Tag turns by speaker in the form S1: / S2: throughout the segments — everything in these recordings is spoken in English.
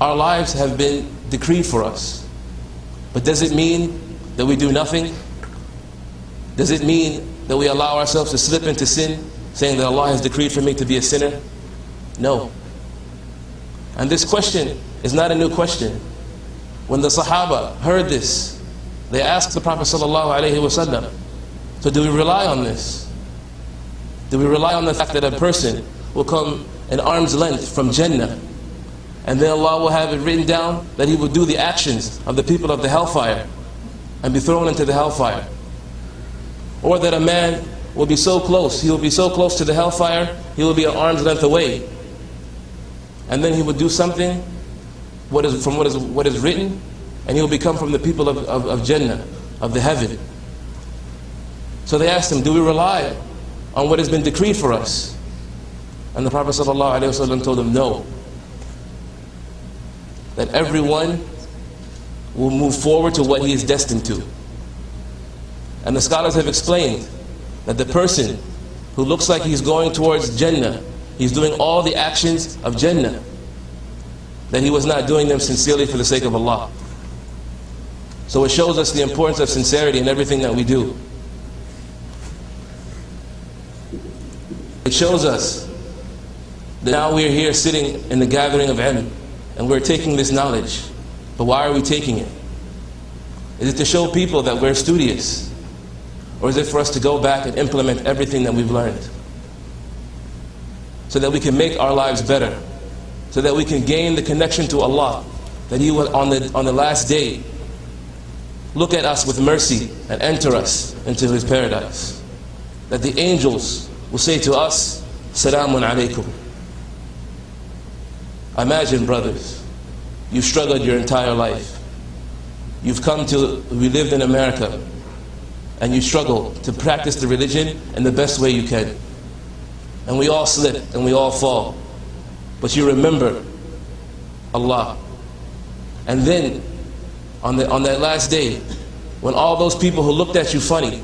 S1: Our lives have been decreed for us. But does it mean that we do nothing? Does it mean that we allow ourselves to slip into sin, saying that Allah has decreed for me to be a sinner? No. And this question is not a new question. When the Sahaba heard this, they asked the Prophet ﷺ, so do we rely on this? Do we rely on the fact that a person will come an arm's length from Jannah, and then Allah will have it written down that he will do the actions of the people of the hellfire and be thrown into the hellfire? Or that a man will be so close, he will be so close to the hellfire, he will be an arm's length away, and then he will do something what is written, and he will become from the people of Jannah, of the heaven. So they asked him, do we rely on what has been decreed for us? And the Prophet ﷺ told them, no. That everyone will move forward to what he is destined to. And the scholars have explained that the person who looks like he's going towards Jannah, he's doing all the actions of Jannah, that he was not doing them sincerely for the sake of Allah. So it shows us the importance of sincerity in everything that we do. It shows us that now we are here sitting in the gathering of ilm, and we're taking this knowledge. But why are we taking it? Is it to show people that we're studious? Or is it for us to go back and implement everything that we've learned? So that we can make our lives better. So that we can gain the connection to Allah. That He will, on the last day, look at us with mercy and enter us into His paradise. That the angels will say to us, Salamun alaykum. Imagine, brothers, you've struggled your entire life. We lived in America, and you struggle to practice the religion in the best way you can. And we all slip, and we all fall. But you remember Allah. And then, on that last day, when all those people who looked at you funny,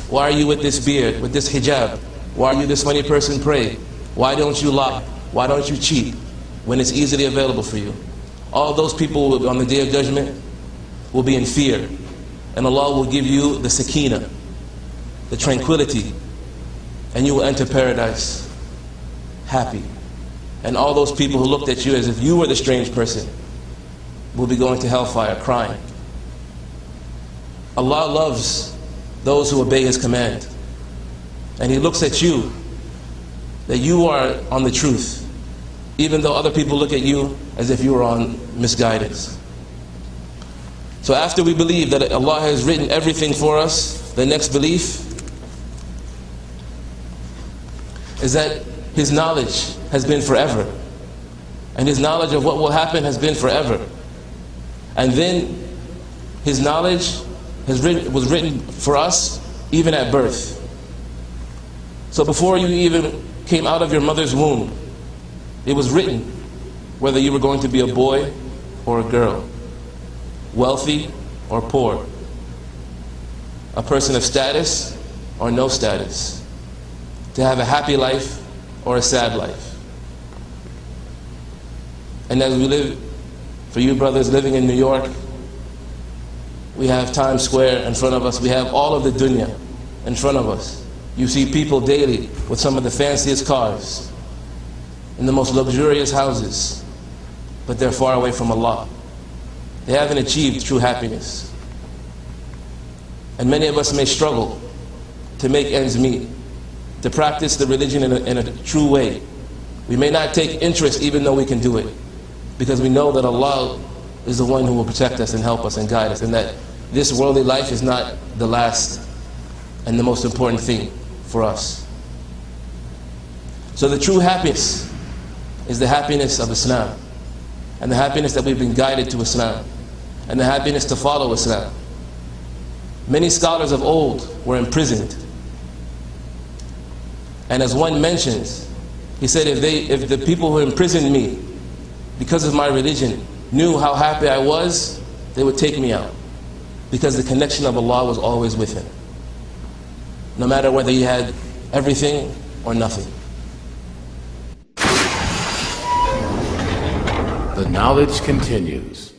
S1: why are you with this beard, with this hijab? Why are you this funny person pray? Why don't you lie? Why don't you cheat? When it's easily available for you. All those people on the Day of Judgment will be in fear. And Allah will give you the sakina, the tranquility. And you will enter paradise happy. And all those people who looked at you as if you were the strange person will be going to hellfire crying. Allah loves those who obey His command. And He looks at you, that you are on the truth, even though other people look at you as if you are on misguidance. So after we believe that Allah has written everything for us, the next belief is that His knowledge has been forever. And His knowledge of what will happen has been forever. And then His knowledge was written for us even at birth. So before you even came out of your mother's womb, it was written whether you were going to be a boy or a girl, wealthy or poor, a person of status or no status, to have a happy life or a sad life. And as we live, for you brothers living in New York, we have Times Square in front of us, we have all of the dunya in front of us. You see people daily with some of the fanciest cars, in the most luxurious houses, but they're far away from Allah. They haven't achieved true happiness. And many of us may struggle to make ends meet, to practice the religion in a true way. We may not take interest even though we can do it, because we know that Allah is the one who will protect us and help us and guide us, and that this worldly life is not the last and the most important thing for us. So the true happiness is the happiness of Islam, and the happiness that we've been guided to Islam, and the happiness to follow Islam. Many scholars of old were imprisoned, and as one mentions, he said, if the people who imprisoned me because of my religion knew how happy I was, they would take me out, because the connection of Allah was always with him, no matter whether he had everything or nothing.
S2: The knowledge continues.